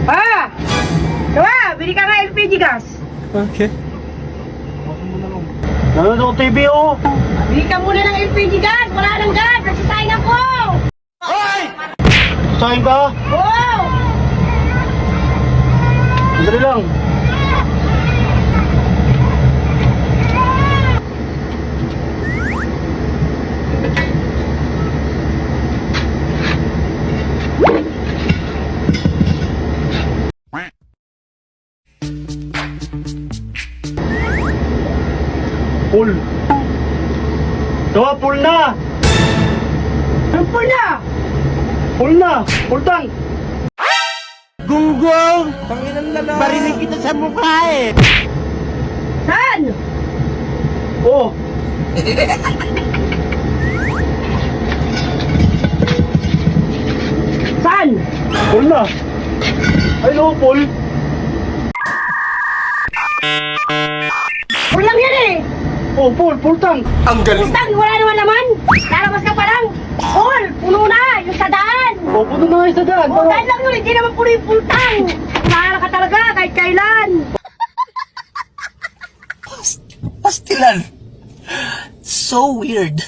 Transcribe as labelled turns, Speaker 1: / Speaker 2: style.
Speaker 1: Ah! Diba? Bili ka nga LPG gas.
Speaker 2: Okay. Nanonood ako TV, oh.
Speaker 1: Bili ka muna ng LPG gas. Wala nang gas. Nagsasayang ako.
Speaker 2: Hoy! Sayang ka?
Speaker 1: Wow!
Speaker 2: Sandali lang. Full. Diba, full na.
Speaker 1: Ang full na.
Speaker 2: Full na. Full tank.
Speaker 3: Gunggong! Barinig kita sa mukha eh!
Speaker 1: Saan?
Speaker 2: Oh.
Speaker 1: Saan?
Speaker 2: Full na. Ay, no, full.
Speaker 1: Full lang yan eh.
Speaker 2: Oh, full tank.
Speaker 3: Ang galing!
Speaker 1: Putang, wala naman naman. Lalabas ka pa lang. Full, puno na. Yung sa daan.
Speaker 2: Oh, puno na kayo sa daan.
Speaker 1: Oh, daan lang yun. Hindi naman puno yung pultang. Mahala ka talaga kahit kailan.
Speaker 3: Pastilan! So weird!